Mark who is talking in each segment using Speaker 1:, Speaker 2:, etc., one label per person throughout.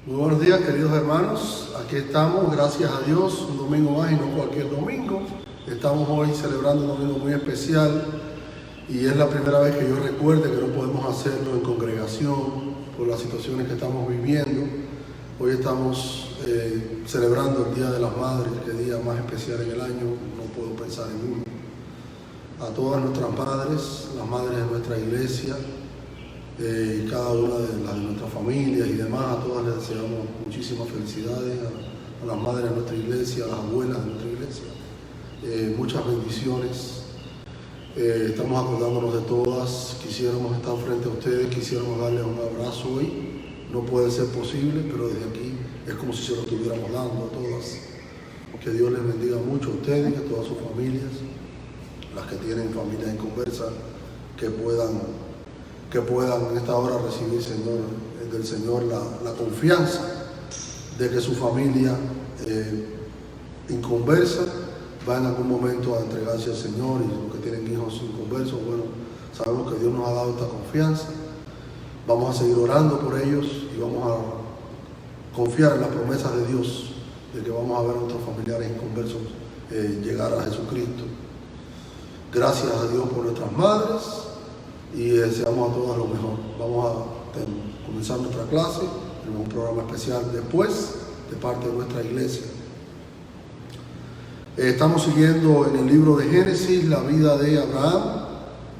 Speaker 1: Muy buenos días, queridos hermanos. Aquí estamos, gracias a Dios, un domingo más y no cualquier domingo. Estamos hoy celebrando un domingo muy especial y es la primera vez que yo recuerde que no podemos hacerlo en congregación por las situaciones que estamos viviendo. Hoy estamos celebrando el Día de las Madres, que es el día más especial en el año, no puedo pensar en uno. A todas nuestras madres, las madres de nuestra iglesia, cada una de las de nuestras familias y demás, a todas les deseamos muchísimas felicidades, a las madres de nuestra iglesia, a las abuelas de nuestra iglesia, muchas bendiciones. Estamos acordándonos de todas, quisiéramos estar frente a ustedes, quisiéramos darles un abrazo hoy, no puede ser posible, pero desde aquí es como si se lo estuviéramos dando a todas. Que Dios les bendiga mucho a ustedes y a todas sus familias, las que tienen familias en conversa, que puedan en esta hora recibir, Señor, del Señor la confianza de que su familia inconversa va en algún momento a entregarse al Señor, y los que tienen hijos inconversos, bueno, sabemos que Dios nos ha dado esta confianza. Vamos a seguir orando por ellos y vamos a confiar en las promesas de Dios de que vamos a ver a nuestros familiares inconversos llegar a Jesucristo. Gracias a Dios por nuestras madres y deseamos a todas lo mejor. Vamos a comenzar nuestra clase, tenemos un programa especial después de parte de nuestra iglesia. Estamos siguiendo en el libro de Génesis la vida de Abraham,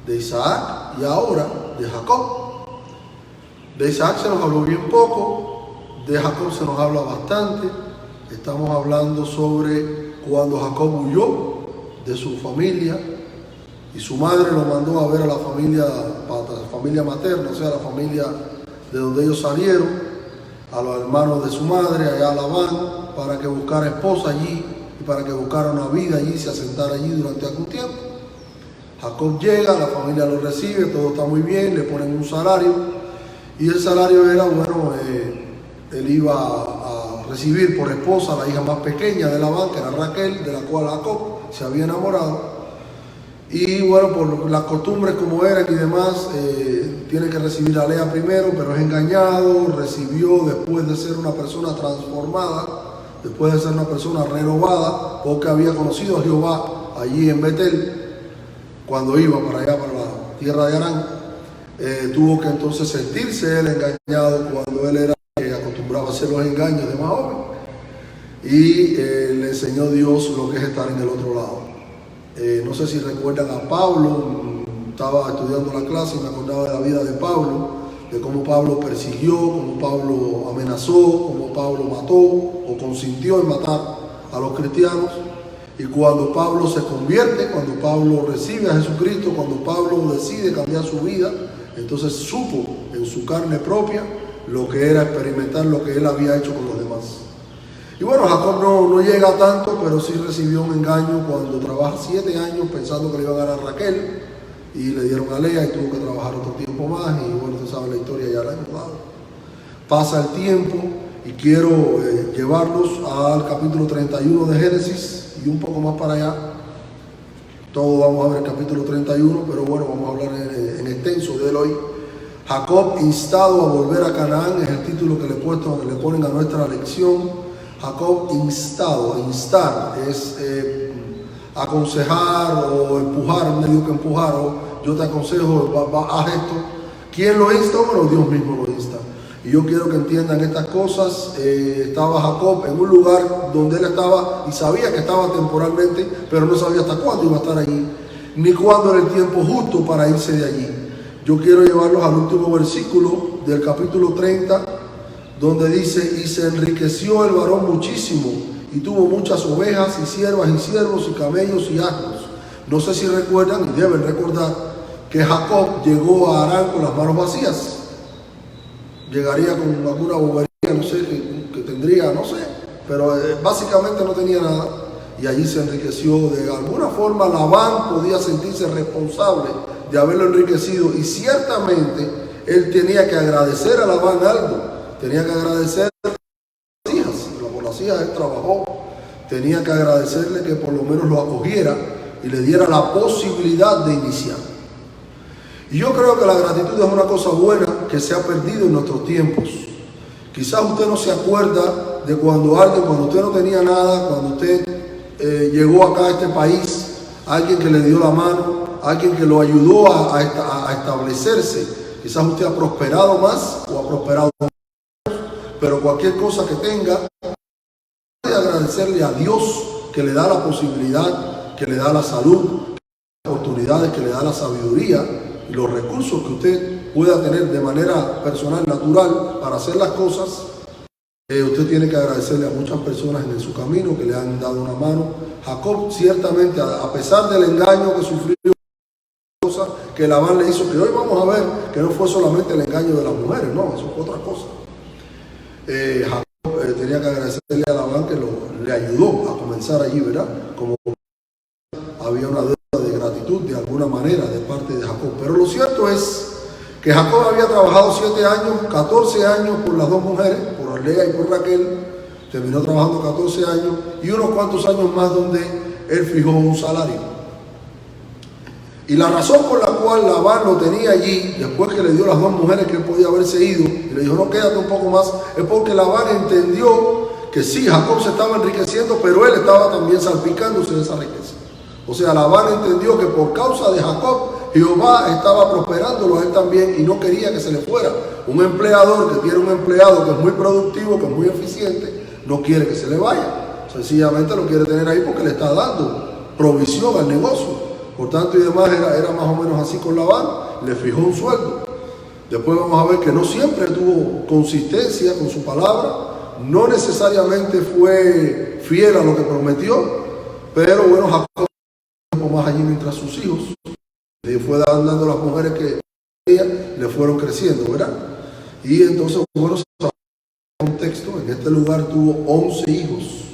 Speaker 1: de Isaac y ahora de Jacob. De Isaac se nos habló bien poco, de Jacob se nos habla bastante. Estamos hablando sobre cuando Jacob huyó de su familia y su madre lo mandó a ver a la familia materna, o sea, la familia de donde ellos salieron, a los hermanos de su madre, allá a Labán, para que buscara esposa allí y para que buscara una vida allí y se asentara allí durante algún tiempo. Jacob llega, la familia lo recibe, todo está muy bien, le ponen un salario y el salario era, bueno, él iba a recibir por esposa a la hija más pequeña de Labán, que era Raquel, de la cual Jacob se había enamorado. Y bueno, por las costumbres como eran y demás, tiene que recibir a Lea primero, pero es engañado. Recibió después de ser una persona transformada, después de ser una persona renovada, porque había conocido a Jehová allí en Betel, cuando iba para allá, para la tierra de Harán. Tuvo que entonces sentirse él engañado cuando él era acostumbrado a hacer los engaños de más joven. Y le enseñó Dios lo que es estar en el otro lado. No sé si recuerdan a Pablo, estaba estudiando la clase y me acordaba de la vida de Pablo, de cómo Pablo persiguió, cómo Pablo amenazó, cómo Pablo mató o consintió en matar a los cristianos. Y cuando Pablo se convierte, cuando Pablo recibe a Jesucristo, cuando Pablo decide cambiar su vida, entonces supo en su carne propia lo que era experimentar lo que él había hecho con los demás. Y bueno, Jacob no llega tanto, pero sí recibió un engaño cuando trabaja 7 años pensando que le iban a dar a Raquel y le dieron a Lea y tuvo que trabajar otro tiempo más. Y bueno, usted sabe la historia, ya la hemos dado. Pasa el tiempo y quiero llevarlos al capítulo 31 de Génesis y un poco más para allá. Todos vamos a ver el capítulo 31, pero bueno, vamos a hablar en extenso de él hoy. Jacob instado a volver a Canaán es el título que le ponen a nuestra lección. Jacob instado, instar es aconsejar o empujar, medio que empujar, o yo te aconsejo, haz esto. ¿Quién lo insta? Bueno, Dios mismo lo insta. Y yo quiero que entiendan estas cosas. Estaba Jacob en un lugar donde él estaba y sabía que estaba temporalmente, pero no sabía hasta cuándo iba a estar allí, ni cuándo era el tiempo justo para irse de allí. Yo quiero llevarlos al último versículo del capítulo 30, donde dice: y se enriqueció el varón muchísimo, y tuvo muchas ovejas, y siervas, y siervos, y camellos, y asnos. No sé si recuerdan, y deben recordar, que Jacob llegó a Harán con las manos vacías. Llegaría con alguna bobería, no sé, que tendría, no sé, pero básicamente no tenía nada, y allí se enriqueció. De alguna forma Labán podía sentirse responsable de haberlo enriquecido, y ciertamente él tenía que agradecer a Labán algo. Tenía que agradecer a las hijas, por las hijas él trabajó, tenía que agradecerle que por lo menos lo acogiera y le diera la posibilidad de iniciar. Y yo creo que la gratitud es una cosa buena que se ha perdido en nuestros tiempos, Quizás usted no se acuerda de cuando usted no tenía nada, cuando usted llegó acá a este país, alguien que le dio la mano, alguien que lo ayudó a establecerse. Quizás usted ha prosperado más o ha prosperado menos, pero cualquier cosa que tenga, puede agradecerle a Dios que le da la posibilidad, que le da la salud, las oportunidades, que le da la sabiduría y los recursos que usted pueda tener de manera personal, natural, para hacer las cosas. Usted tiene que agradecerle a muchas personas en su camino que le han dado una mano. Jacob ciertamente, a pesar del engaño que sufrió, que Labán le hizo, que hoy vamos a ver que no fue solamente el engaño de las mujeres, no, eso fue otra cosa. Jacob tenía que agradecerle a Labán que le ayudó a comenzar allí, ¿verdad? Como había una deuda de gratitud de alguna manera de parte de Jacob. Pero lo cierto es que Jacob había trabajado 7 años, 14 años por las dos mujeres, por Lea y por Raquel. Terminó trabajando 14 años y unos cuantos años más donde él fijó un salario. Y la razón por la cual Labán lo tenía allí, después que le dio las dos mujeres que él podía haberse ido, y le dijo, no, quédate un poco más, es porque Labán entendió que sí, Jacob se estaba enriqueciendo, pero él estaba también salpicándose de esa riqueza. O sea, Labán entendió que por causa de Jacob, Jehová estaba prosperándolo a él también y no quería que se le fuera. Un empleador que tiene un empleado que es muy productivo, que es muy eficiente, no quiere que se le vaya. Sencillamente lo quiere tener ahí porque le está dando provisión al negocio. Por tanto y demás, era más o menos así con Labán, le fijó un sueldo. Después vamos a ver que no siempre tuvo consistencia con su palabra, no necesariamente fue fiel a lo que prometió, pero bueno, Jacob estuvo más allí mientras sus hijos le fue dando las mujeres que ella le fueron creciendo, ¿verdad? Y entonces, bueno, un texto, en este lugar tuvo 11 hijos.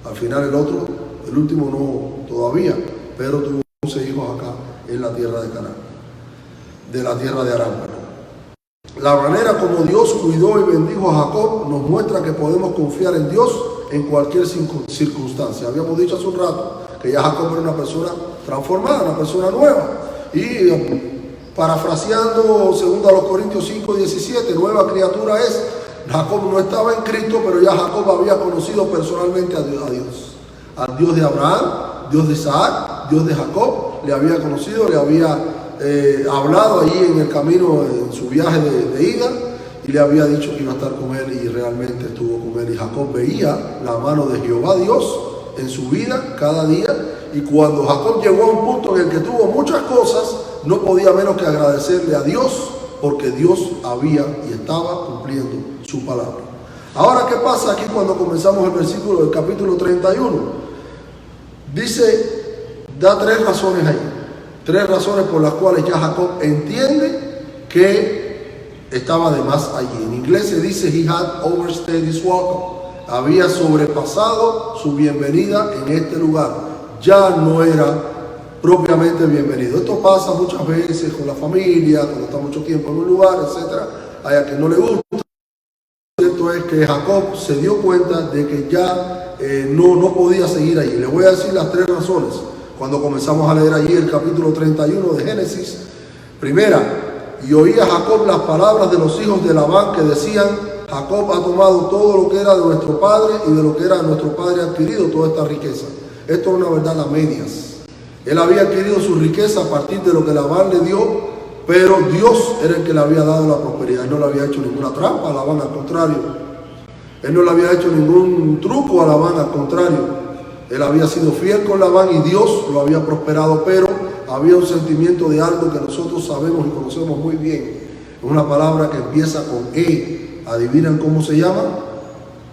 Speaker 1: Al final el último no todavía, pero tuvo 11 hijos acá en la tierra de Canaán, de la tierra de Aram. La manera como Dios cuidó y bendijo a Jacob nos muestra que podemos confiar en Dios en cualquier circunstancia. Habíamos dicho hace un rato que ya Jacob era una persona transformada, una persona nueva. Y parafraseando 2 Corintios 5:17, nueva criatura es. Jacob no estaba en Cristo, pero ya Jacob había conocido personalmente a Dios. Al Dios de Abraham, Dios de Isaac, Dios de Jacob, le había conocido, le había hablado allí en el camino, en su viaje de ida, y le había dicho que iba a estar con él, y realmente estuvo con él. Y Jacob veía la mano de Jehová Dios en su vida cada día, y cuando Jacob llegó a un punto en el que tuvo muchas cosas, no podía menos que agradecerle a Dios, porque Dios había y estaba cumpliendo su palabra. Ahora, ¿qué pasa aquí cuando comenzamos el versículo del capítulo 31? Dice, da 3 razones ahí. 3 razones por las cuales ya Jacob entiende que estaba de más allí. En inglés se dice, he had overstayed his welcome. Había sobrepasado su bienvenida en este lugar. Ya no era propiamente bienvenido. Esto pasa muchas veces con la familia, cuando está mucho tiempo en un lugar, etc. Hay a quien no le gusta. Lo cierto es que Jacob se dio cuenta de que ya no podía seguir allí. Le voy a decir las 3 razones. Cuando comenzamos a leer allí el capítulo 31 de Génesis, primera, y oía Jacob las palabras de los hijos de Labán que decían, Jacob ha tomado todo lo que era de nuestro padre y de lo que era de nuestro padre adquirido toda esta riqueza. Esto es una verdad a medias. Él había adquirido su riqueza a partir de lo que Labán le dio, pero Dios era el que le había dado la prosperidad. Él no le había hecho ninguna trampa a Labán, al contrario. Él no le había hecho ningún truco a Labán, al contrario. Él había sido fiel con Labán y Dios lo había prosperado, pero había un sentimiento de algo que nosotros sabemos y conocemos muy bien. Es una palabra que empieza con E. ¿Adivinan cómo se llama?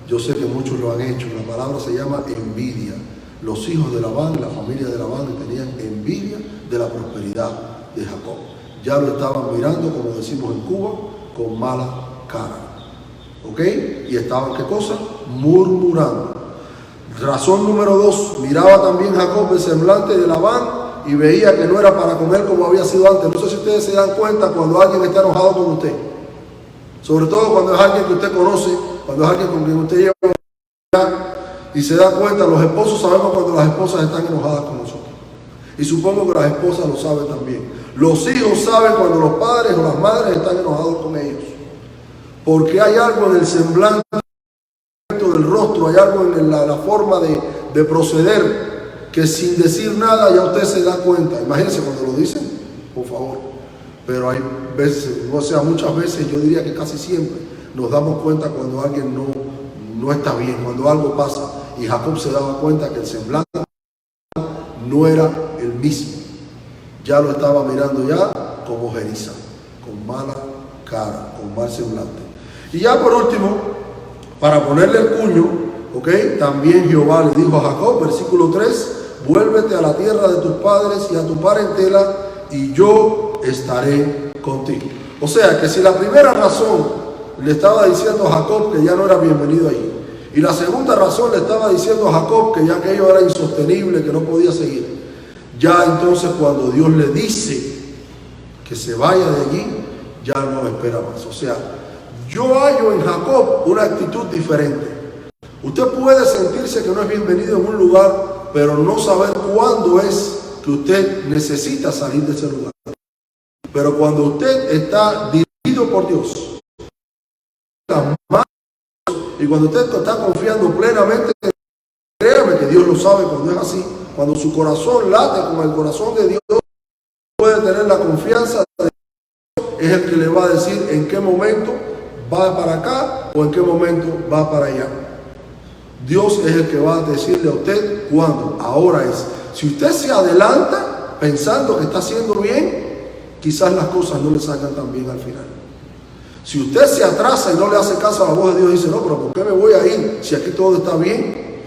Speaker 1: Yo sé que muchos lo han hecho. La palabra se llama envidia. Los hijos de Labán, la familia de Labán, tenían envidia de la prosperidad de Jacob. Ya lo estaban mirando, como decimos en Cuba, con mala cara. ¿Ok? Y estaban, ¿qué cosa? Murmurando. Razón número 2, miraba también Jacob el semblante de Labán y veía que no era para comer como había sido antes. No sé si ustedes se dan cuenta cuando alguien está enojado con usted. Sobre todo cuando es alguien que usted conoce, cuando es alguien con quien usted lleva y se da cuenta. Los esposos sabemos cuando las esposas están enojadas con nosotros. Y supongo que las esposas lo saben también. Los hijos saben cuando los padres o las madres están enojados con ellos. porque hay algo en el semblante del rostro, hay algo en la forma de proceder, que sin decir nada ya usted se da cuenta. Imagínense cuando lo dicen, por favor. Pero hay veces, o sea, muchas veces, yo diría que casi siempre, nos damos cuenta cuando alguien no está bien, cuando algo pasa. Y Jacob se daba cuenta que el semblante no era el mismo. Ya lo estaba mirando ya como Gerizá, con mala cara, con mal semblante. Y ya por último, para ponerle el cuño, ¿ok? También Jehová le dijo a Jacob, versículo 3, vuélvete a la tierra de tus padres y a tu parentela, y yo estaré contigo. O sea, que si la primera razón le estaba diciendo a Jacob que ya no era bienvenido allí, y la segunda razón le estaba diciendo a Jacob que ya aquello era insostenible, que no podía seguir, ya entonces cuando Dios le dice que se vaya de allí, ya no espera más. O sea, yo hallo en Jacob una actitud diferente. Usted puede sentirse que no es bienvenido en un lugar, pero no saber cuándo es que usted necesita salir de ese lugar. Pero cuando usted está dirigido por Dios, y cuando usted está confiando plenamente, créame que Dios lo sabe cuando es así. Cuando su corazón late con el corazón de Dios, puede tener la confianza de Dios, es el que le va a decir en qué momento va para acá o en qué momento va para allá. Dios es el que va a decirle a usted cuándo. Ahora es, si usted se adelanta pensando que está haciendo bien, quizás las cosas no le salgan tan bien al final. Si usted se atrasa y no le hace caso a la voz de Dios y dice, no, pero ¿por qué me voy a ir si aquí todo está bien?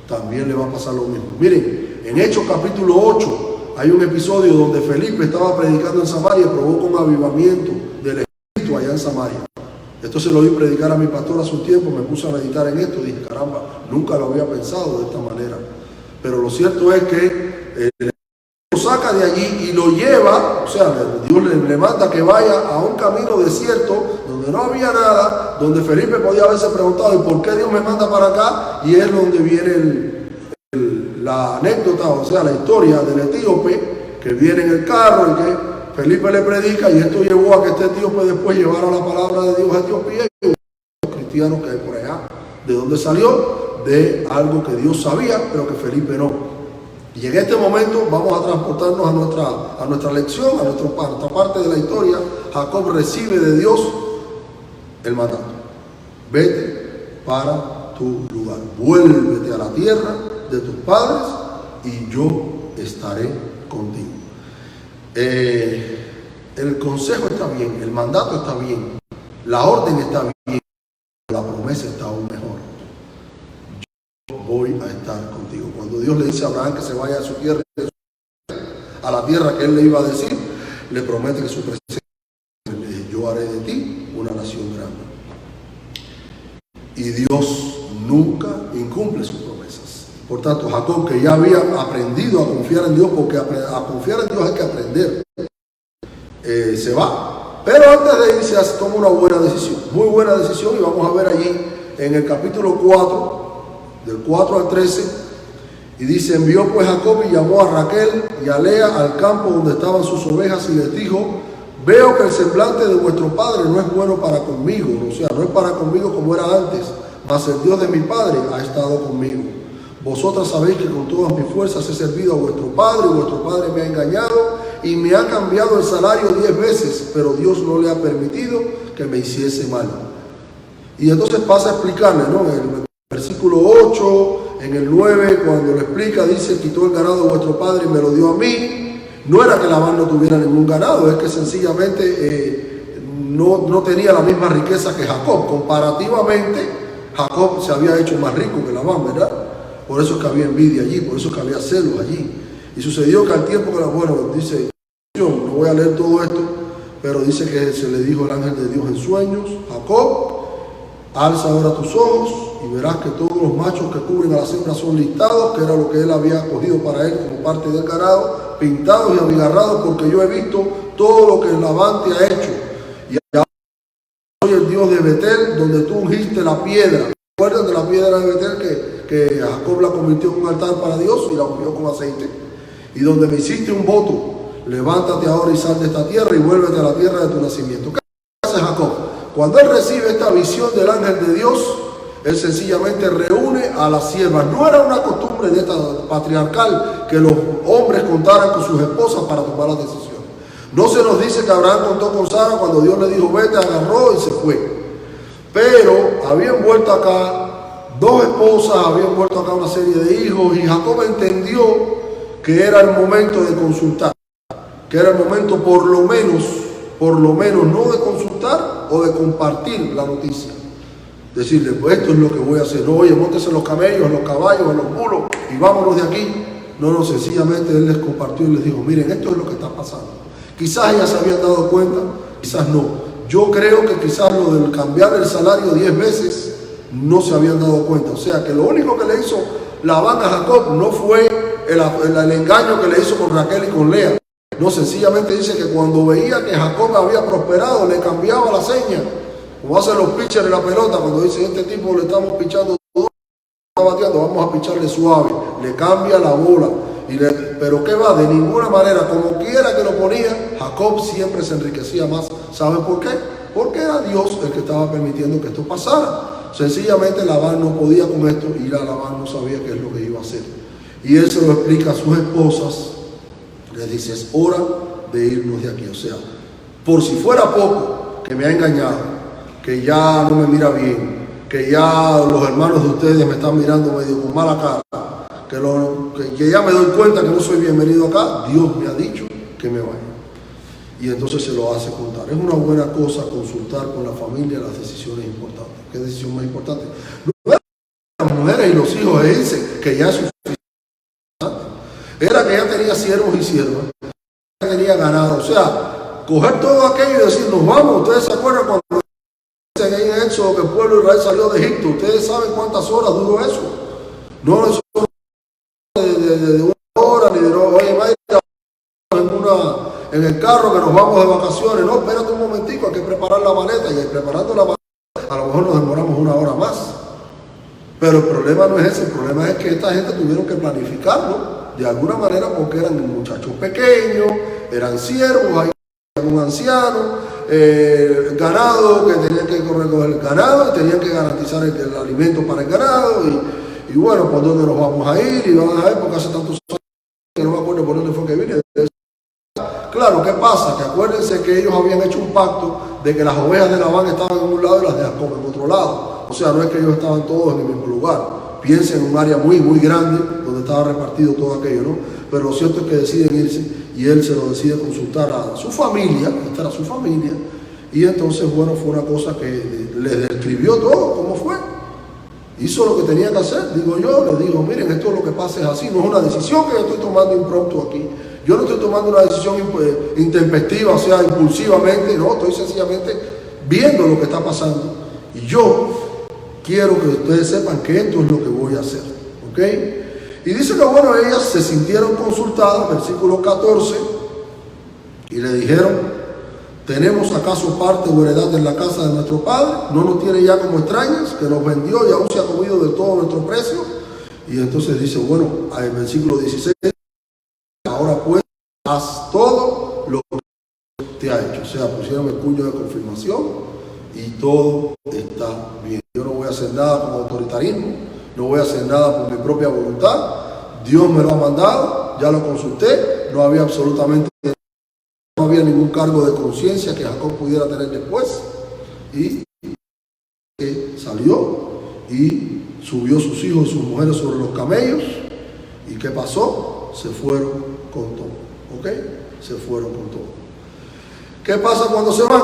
Speaker 1: También le va a pasar lo mismo. Miren, en Hechos capítulo 8 hay un episodio donde Felipe estaba predicando en Samaria y provocó un avivamiento del Espíritu allá en Samaria. Esto se lo oí predicar a mi pastor hace un tiempo, me puse a meditar en esto y dije, caramba, nunca lo había pensado de esta manera. Pero lo cierto es que lo saca de allí y lo lleva, o sea, Dios le manda que vaya a un camino desierto donde no había nada, donde Felipe podía haberse preguntado, ¿y por qué Dios me manda para acá? Y es donde viene la anécdota, o sea, la historia del etíope que viene en el carro y que Felipe le predica, y esto llevó a que este etíope después llevara la palabra de Dios a Etiopía, y los cristianos que hay por allá. ¿De dónde salió? De algo que Dios sabía, pero que Felipe no. Y en este momento vamos a transportarnos a nuestra lección, a nuestra parte de la historia. Jacob recibe de Dios el mandato. Vete para tu lugar. Vuélvete a la tierra de tus padres y yo estaré contigo. El consejo está bien, el mandato está bien, la orden está bien, la promesa está aún mejor. Yo voy a estar contigo. Cuando Dios le dice a Abraham que se vaya a su tierra, a la tierra que él le iba a decir, le promete que su presencia, le dice, yo haré de ti una nación grande. Y Dios nunca incumple sus promesas. Por tanto, Jacob, que ya había aprendido a confiar en Dios, porque a confiar en Dios hay que aprender, se va. Pero antes de irse toma una buena decisión, muy buena decisión, y vamos a ver allí en el capítulo 4, del 4 al 13, y dice, envió pues Jacob y llamó a Raquel y a Lea al campo donde estaban sus ovejas y les dijo, veo que el semblante de vuestro padre no es bueno para conmigo, o sea, no es para conmigo como era antes, mas el Dios de mi padre ha estado conmigo. Vosotras sabéis que con todas mis fuerzas he servido a vuestro padre, y vuestro padre me ha engañado y me ha cambiado el salario 10 veces, pero Dios no le ha permitido que me hiciese mal. Y entonces pasa a explicarle, ¿no? En el versículo 8, en el 9, cuando le explica, dice, quitó el ganado de vuestro padre y me lo dio a mí. No era que Labán no tuviera ningún ganado, es que sencillamente no tenía la misma riqueza que Jacob. Comparativamente, Jacob se había hecho más rico que Labán, ¿verdad? Por eso es que había envidia allí, por eso es que había celos allí. Y sucedió que al tiempo que, bueno, dice, no voy a leer todo esto, pero dice que se le dijo el ángel de Dios en sueños, Jacob, alza ahora tus ojos y verás que todos los machos que cubren a la hembra son listados, que era lo que él había cogido para él como parte del ganado, pintados y abigarrados, porque yo he visto todo lo que Labán te ha hecho. Y ahora soy el Dios de Betel, donde tú ungiste la piedra. ¿Recuerdan de la piedra de Betel que Jacob la convirtió en un altar para Dios y la ungió con aceite? Y donde me hiciste un voto, levántate ahora y sal de esta tierra y vuélvete a la tierra de tu nacimiento. ¿Qué hace Jacob? cuando él recibe esta visión del ángel de Dios, él sencillamente reúne a las siervas. No era una costumbre de esta patriarcal que los hombres contaran con sus esposas para tomar las decisiones. No se nos dice que Abraham contó con Sara cuando Dios le dijo vete, agarró y se fue. Pero habían vuelto acá dos esposas, habían vuelto acá una serie de hijos, y Jacob entendió que era el momento de consultar, que era el momento por lo menos no de consultar o de compartir la noticia. Decirle, pues esto es lo que voy a hacer. No, oye, móntese en los camellos, en los caballos, en los mulos y vámonos de aquí. No, sencillamente él les compartió y les dijo, miren, esto es lo que está pasando. Quizás ellas se habían dado cuenta, quizás no. Yo creo que quizás lo del cambiar el salario 10 veces no se habían dado cuenta. O sea que lo único que le hizo Labán a Jacob no fue el engaño que le hizo con Raquel y con Lea. No, sencillamente dice que cuando veía que Jacob había prosperado, le cambiaba la seña. Como hacen los pitchers de la pelota, cuando dicen este tipo le estamos pichando duro, está bateando, vamos a picharle suave. Le cambia la bola. Pero ¿qué va? De ninguna manera, como quiera que lo ponía, Jacob siempre se enriquecía más. ¿Saben por qué? Porque era Dios el que estaba permitiendo que esto pasara. Sencillamente Labán no podía con esto y Labán no sabía qué es lo que iba a hacer. Y él se lo explica a sus esposas. Le dice, es hora de irnos de aquí. O sea, por si fuera poco que me ha engañado, que ya no me mira bien, que ya los hermanos de ustedes me están mirando medio con mala cara, que ya me doy cuenta que no soy bienvenido acá, Dios me ha dicho que me vaya. Y entonces se lo hace contar. Es una buena cosa consultar con la familia las decisiones importantes. ¿Qué decisión más importante? Las mujeres y los hijos dicen que ya es suficiente. Era que ya tenía siervos y siervas, ya tenía ganado. O sea, coger todo aquello y decir, nos vamos. Ustedes se acuerdan cuando dicen ahí en Éxodo que el pueblo de Israel salió de Egipto. Ustedes saben cuántas horas duró eso. No es de una hora, ni de no, oye, vaya en el carro que nos vamos de vacaciones. No, espérate un momentico, hay que preparar la maleta. Y preparando la maleta, a lo mejor nos demoramos una hora más. Pero el problema no es ese. El problema es que esta gente tuvieron que planificarlo de alguna manera porque eran muchachos pequeños, eran siervos, hay un anciano, ganado, que tenían que recoger el ganado y tenían que garantizar el alimento para el ganado. Y bueno, ¿por dónde nos vamos a ir? Y vamos a ver, porque hace tantos años que no me acuerdo por dónde fue que vine. Claro, ¿qué pasa? Que acuérdense que ellos habían hecho un pacto de que las ovejas de Labán estaban en un lado y las de Jacob en otro lado. O sea, no es que ellos estaban todos en el mismo lugar. Piensen en un área muy, muy grande donde estaba repartido todo aquello, ¿no? Pero lo cierto es que deciden irse y él se lo decide consultar a su familia, esta era su familia, y entonces, bueno, fue una cosa que le describió todo, cómo fue. Hizo lo que tenía que hacer, digo yo, le digo, miren, esto es lo que pasa, es así, no es una decisión que yo estoy tomando impromptu aquí. Yo no estoy tomando una decisión intempestiva, o sea, impulsivamente, no, estoy sencillamente viendo lo que está pasando. Y yo quiero que ustedes sepan que esto es lo que voy a hacer, ¿ok? Y dice que, bueno, ellas se sintieron consultadas, versículo 14, y le dijeron, ¿tenemos acaso parte o heredad en la casa de nuestro padre? ¿No nos tiene ya como extrañas, que nos vendió y aún se ha comido de todo nuestro precio? Y entonces dice, bueno, en el versículo 16, ahora pues, haz todo lo que te ha hecho. O sea, pusieron el puño de confirmación y todo está bien. Yo no voy a hacer nada con autoritarismo, no voy a hacer nada por mi propia voluntad. Dios me lo ha mandado, ya lo consulté, no había absolutamente nada. No había ningún cargo de conciencia que Jacob pudiera tener después. Y salió y subió sus hijos y sus mujeres sobre los camellos. ¿Y qué pasó? Se fueron con todo. ¿Ok? Se fueron con todo. ¿Qué pasa cuando se van?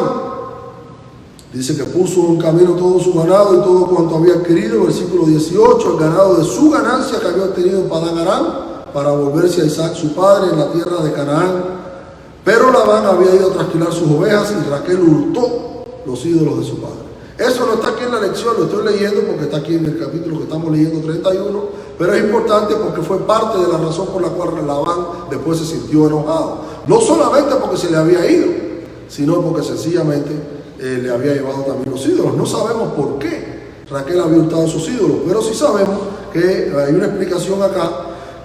Speaker 1: Dice que puso en camino todo su ganado y todo cuanto había adquirido. Versículo 18, el ganado de su ganancia que había obtenido en Padán Aram para volverse a Isaac su padre en la tierra de Canaán. Pero Labán había ido a trasquilar sus ovejas y Raquel hurtó los ídolos de su padre. Eso no está aquí en la lección, lo estoy leyendo porque está aquí en el capítulo que estamos leyendo 31, pero es importante porque fue parte de la razón por la cual Labán después se sintió enojado. No solamente porque se le había ido, sino porque sencillamente le había llevado también los ídolos. No sabemos por qué Raquel había hurtado sus ídolos, pero sí sabemos que hay una explicación acá,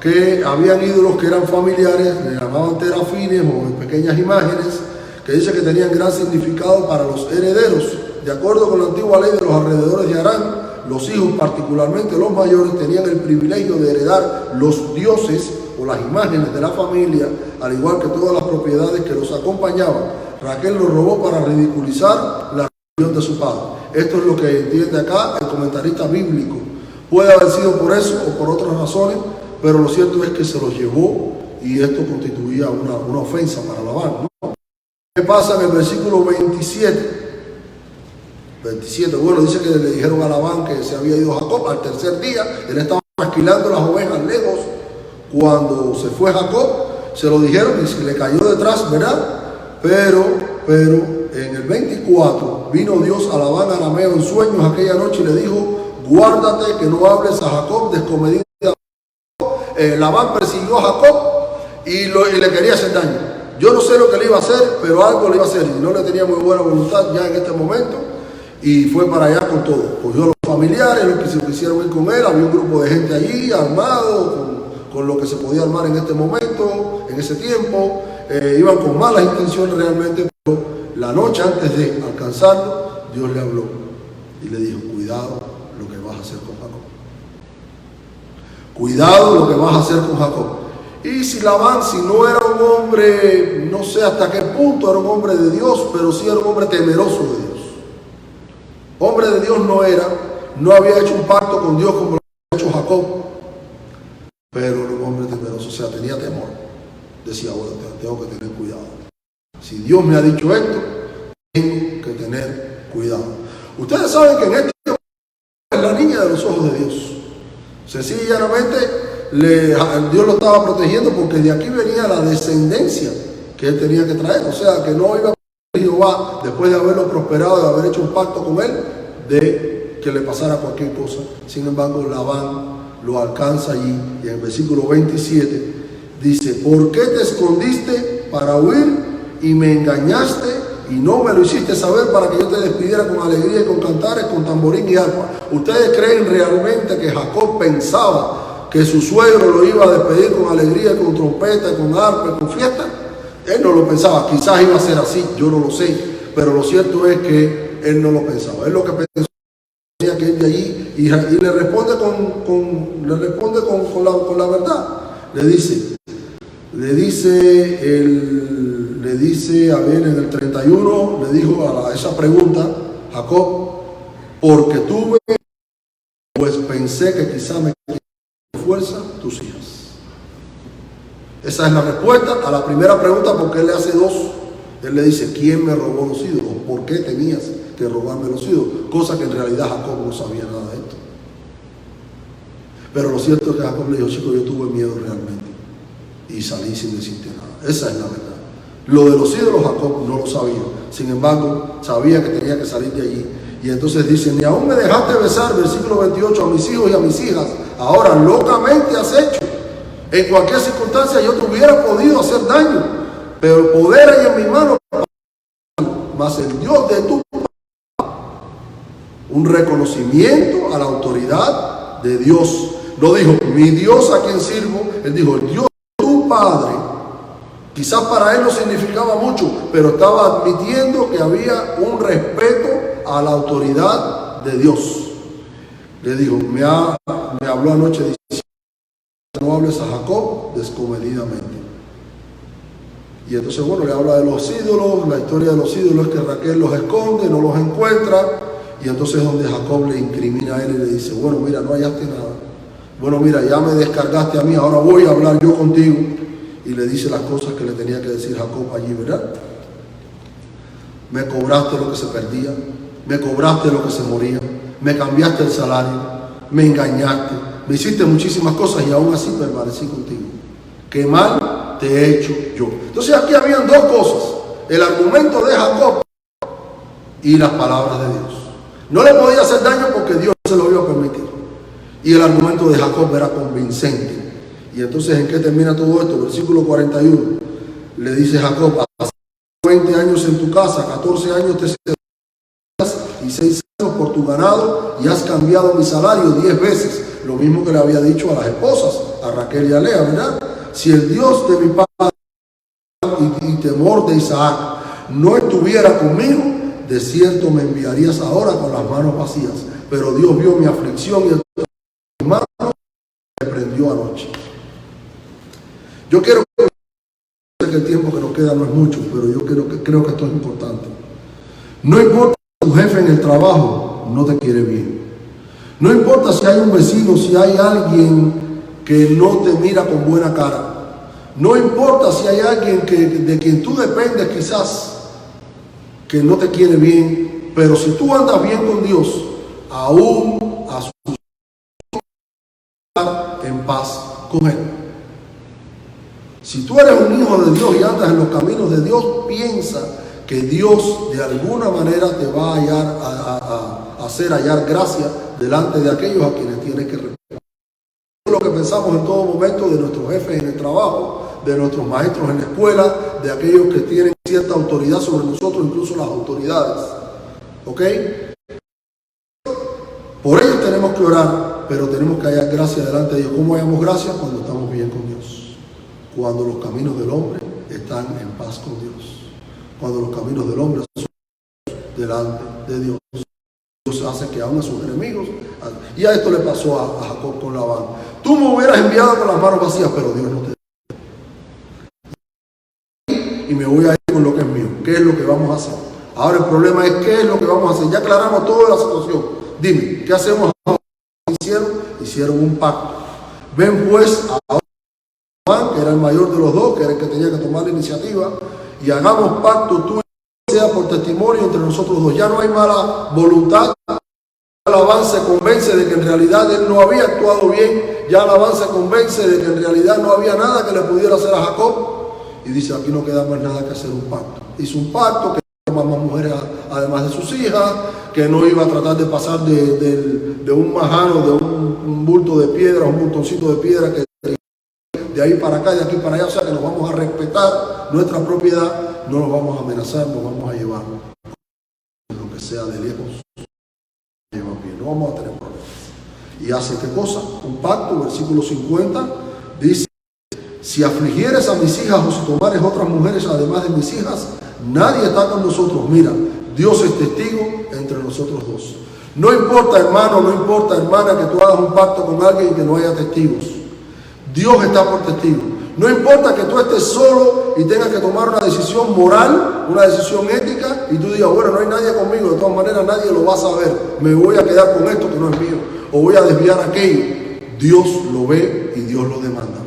Speaker 1: que habían ídolos que eran familiares, le llamaban terafines o pequeñas imágenes, que dice que tenían gran significado para los herederos. de acuerdo con la antigua ley de los alrededores de Harán, los hijos, particularmente los mayores, tenían el privilegio de heredar los dioses o las imágenes de la familia, al igual que todas las propiedades que los acompañaban. Raquel lo robó para ridiculizar la religión de su padre. Esto es lo que entiende acá el comentarista bíblico. Puede haber sido por eso o por otras razones, pero lo cierto es que se los llevó y esto constituía una ofensa para Labán, ¿no? ¿Qué pasa en el versículo 27? 27, bueno, dice que le dijeron a Labán que se había ido Jacob al tercer día. Él estaba trasquilando las ovejas lejos. Cuando se fue Jacob, se lo dijeron y se le cayó detrás, ¿verdad? Pero en el 24 vino Dios a Labán arameo en sueños aquella noche y le dijo: guárdate que no hables a Jacob descomedidamente. Labán persiguió a Jacob y le quería hacer daño. Yo no sé lo que le iba a hacer, pero algo le iba a hacer y no le tenía muy buena voluntad ya en este momento. Y fue para allá con todo. Cogió a los familiares, los que se quisieron ir con él. Había un grupo de gente allí armado, con lo que se podía armar en este momento, en ese tiempo. Iban con malas intenciones realmente, pero la noche antes de alcanzarlo, Dios le habló y le dijo: cuidado lo que vas a hacer con Jacob. Cuidado lo que vas a hacer con Jacob. Y si Labán, si no era un hombre, no sé hasta qué punto era un hombre de Dios, pero sí era un hombre temeroso de Dios. Hombre de Dios no era, no había hecho un pacto con Dios como lo había hecho Jacob, pero era un hombre temeroso, o sea, tenía temor. Decía: bueno, tengo que tener cuidado. Si Dios me ha dicho esto, tengo que tener cuidado. Ustedes saben que en este momento es la niña de los ojos de Dios. Sencillamente, Dios lo estaba protegiendo porque de aquí venía la descendencia que él tenía que traer. O sea, que no iba a Jehová, después de haberlo prosperado, de haber hecho un pacto con él, de que le pasara cualquier cosa. Sin embargo, Labán lo alcanza allí y en el versículo 27 dice: ¿por qué te escondiste para huir y me engañaste y no me lo hiciste saber para que yo te despidiera con alegría y con cantares, con tamborín y arpa? ¿Ustedes creen realmente que Jacob pensaba que su suegro lo iba a despedir con alegría, con trompeta, con arpa, con fiesta? Él no lo pensaba. Quizás iba a ser así, yo no lo sé, pero lo cierto es que él no lo pensaba. Él lo que pensó era que ir de allí y le responde con la verdad. Le dice, a ver, en el 31, le dijo a esa pregunta, Jacob: porque tuve, pues pensé que quizá me fuerza tus hijas. Esa es la respuesta a la primera pregunta, porque él le hace dos. Él le dice: ¿quién me robó los ídolos? ¿Por qué tenías que robarme los ídolos? Cosa que en realidad Jacob no sabía nada de esto. Pero lo cierto es que Jacob le dijo: chico, yo tuve miedo realmente y salí sin decirte nada. Esa es la verdad. Lo de los ídolos Jacob no lo sabía. Sin embargo, sabía que tenía que salir de allí. Y entonces dice: ni aún me dejaste besar, versículo 28, a mis hijos y a mis hijas. Ahora locamente has hecho. En cualquier circunstancia yo te hubiera podido hacer daño, pero el poder hay en mi mano, mas el Dios de tu padre. Un reconocimiento a la autoridad de Dios. No dijo: mi Dios a quien sirvo. Él dijo: el Dios de tu padre. Quizás para él no significaba mucho, pero estaba admitiendo que había un respeto a la autoridad de Dios. Le dijo: me habló anoche diciendo: no hables a Jacob descomedidamente. Y entonces, bueno, le habla de los ídolos. La historia de los ídolos es que Raquel los esconde, no los encuentra. Y entonces es donde Jacob le incrimina a él y le dice: bueno, mira, no hallaste nada. Bueno, mira, ya me descargaste a mí, ahora voy a hablar yo contigo. Y le dice las cosas que le tenía que decir Jacob allí, ¿verdad? Me cobraste lo que se perdía, me cobraste lo que se moría, me cambiaste el salario, me engañaste, me hiciste muchísimas cosas y aún así permanecí contigo. Qué mal te he hecho yo. Entonces aquí habían dos cosas: el argumento de Jacob y las palabras de Dios. No le podía hacer daño porque Dios se lo iba a permitir. Y el argumento de Jacob era convincente. Y entonces, ¿en qué termina todo esto? Versículo 41. Le dice Jacob: hace 20 años en tu casa, 14 años te servirás y 6 años por tu ganado, y has cambiado mi salario 10 veces. Lo mismo que le había dicho a las esposas, a Raquel y a Lea, ¿verdad? Si el Dios de mi padre y temor de Isaac no estuviera conmigo, de cierto me enviarías ahora con las manos vacías. Pero Dios vio mi aflicción y el mi mano me prendió anoche. Yo quiero que el tiempo que nos queda no es mucho, pero yo creo que esto es importante. No importa si tu jefe en el trabajo no te quiere bien. No importa si hay un vecino, si hay alguien que no te mira con buena cara. No importa si hay alguien de quien tú dependes quizás que no te quiere bien, pero si tú andas bien con Dios, aún a su en paz con Él. Si tú eres un hijo de Dios y andas en los caminos de Dios, piensa que Dios de alguna manera te va a hacer hallar gracia delante de aquellos a quienes tienes que respetar. Lo que pensamos en todo momento de nuestros jefes en el trabajo, de nuestros maestros en la escuela, de aquellos que tienen cierta autoridad sobre nosotros, incluso las autoridades. ¿Ok? Por ellos tenemos que orar, pero tenemos que hallar gracia delante de Dios. ¿Cómo hallamos gracia? Cuando estamos bien con Dios. Cuando los caminos del hombre están en paz con Dios. Cuando los caminos del hombre son delante de Dios. Dios hace que aún a sus enemigos. Y a esto le pasó a Jacob con Labán. Tú me hubieras enviado con las manos vacías, pero Dios no te. Y me voy a ir con lo que es mío. ¿Qué es lo que vamos a hacer? Ahora el problema es qué es lo que vamos a hacer. Ya aclaramos toda la situación. Dime, ¿qué hacemos? Hicieron un pacto. Ven pues a Juan, que era el mayor de los dos, que era el que tenía que tomar la iniciativa, y hagamos pacto tú y sea por testimonio entre nosotros dos. Ya no hay mala voluntad. Labán se convence de que en realidad él no había actuado bien. Ya Labán se convence de que en realidad no había nada que le pudiera hacer a Jacob. Y dice, aquí no queda más nada que hacer un pacto. Hizo un pacto que no iba a más mujeres además de sus hijas, que no iba a tratar de pasar de un majano, de un bulto de piedra, un montoncito de piedra que de ahí para acá, de aquí para allá, o sea que nos vamos a respetar nuestra propiedad, no nos vamos a amenazar, nos vamos a llevar lo que sea de lejos, no vamos a tener problemas. Y hace qué cosa, un pacto, versículo 50, dice, si afligieres a mis hijas o si tomares otras mujeres además de mis hijas, nadie está con nosotros. Mira, Dios es testigo entre nosotros dos. No importa, hermano, no importa, hermana, que tú hagas un pacto con alguien y que no haya testigos. Dios está por testigo. No importa que tú estés solo y tengas que tomar una decisión moral, una decisión ética, y tú digas, bueno, no hay nadie conmigo, de todas maneras nadie lo va a saber. Me voy a quedar con esto que no es mío, o voy a desviar aquello. Dios lo ve y Dios lo demanda.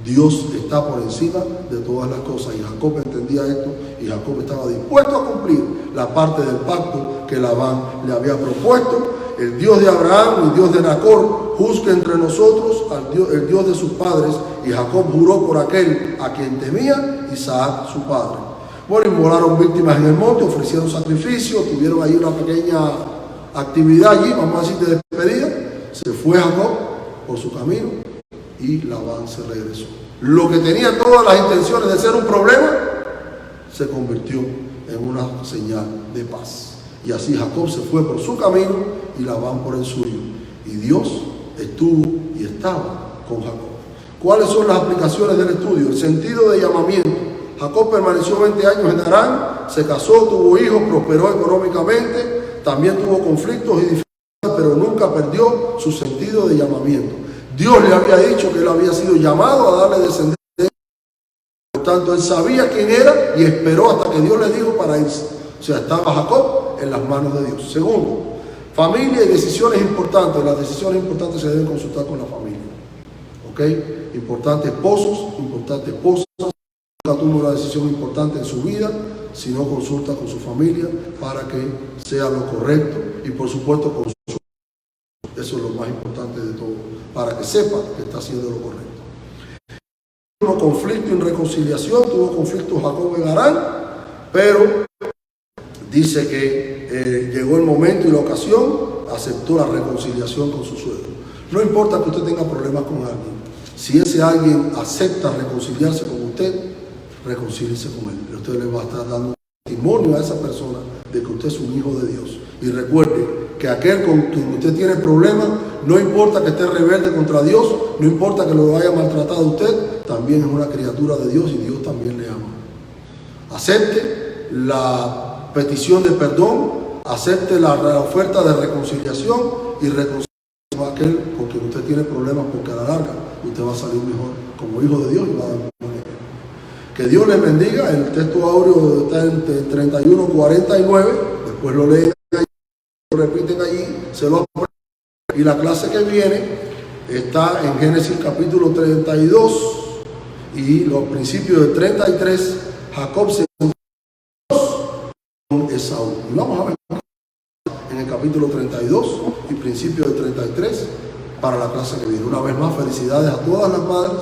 Speaker 1: Dios está por encima de todas las cosas, y Jacob entendía esto, y Jacob estaba dispuesto a cumplir la parte del pacto que Labán le había propuesto. El Dios de Abraham y Dios de Nacor juzgue entre nosotros el Dios de sus padres, y Jacob juró por aquel a quien temía, Isaac su padre. Bueno, inmolaron víctimas en el monte, ofrecieron sacrificios, tuvieron ahí una pequeña actividad allí, vamos a decir de despedida. Se fue Jacob por su camino y Labán se regresó. Lo que tenía todas las intenciones de ser un problema se convirtió en una señal de paz. Y así Jacob se fue por su camino y Labán por el suyo. Y Dios estuvo y estaba con Jacob. ¿Cuáles son las aplicaciones del estudio? El sentido de llamamiento. Jacob permaneció 20 años en Harán, se casó, tuvo hijos, prosperó económicamente, también tuvo conflictos y dificultades, pero nunca perdió su sentido de llamamiento. Dios le había dicho que él había sido llamado a darle descendencia. Por tanto, él sabía quién era y esperó hasta que Dios le dijo para irse. O sea, estaba Jacob en las manos de Dios. Segundo, familia y decisiones importantes. Las decisiones importantes se deben consultar con la familia. ¿Ok? Importantes esposos, importantes esposas. Nunca toma una decisión importante en su vida si no consulta con su familia para que sea lo correcto, y por supuesto con su. Eso es lo más importante de todo, para que sepa que está haciendo lo correcto. Tuvo conflicto y reconciliación, tuvo conflicto Jacob en Harán, pero dice que llegó el momento y la ocasión, aceptó la reconciliación con su suegro. No importa que usted tenga problemas con alguien, si ese alguien acepta reconciliarse con usted, reconcíliese con él. Usted le va a estar dando testimonio a esa persona de que usted es un hijo de Dios. Y recuerde que aquel con quien usted tiene problemas, no importa que esté rebelde contra Dios, no importa que lo haya maltratado a usted, también es una criatura de Dios y Dios también le ama. Acepte la petición de perdón, acepte la oferta de reconciliación y reconcilie con aquel con quien usted tiene problemas, porque a la larga usted va a salir mejor como hijo de Dios y va a dar un buen ejemplo. Que Dios les bendiga. El texto áureo está en 31:49, después lo leen allí, lo repiten allí, se lo aprenden. Y la clase que viene está en Génesis capítulo 32 y los principios de 33. Jacob se encontró con Esaú. Y vamos a ver en el capítulo 32 y principios de 33 para la clase que viene. Una vez más, felicidades a todas las madres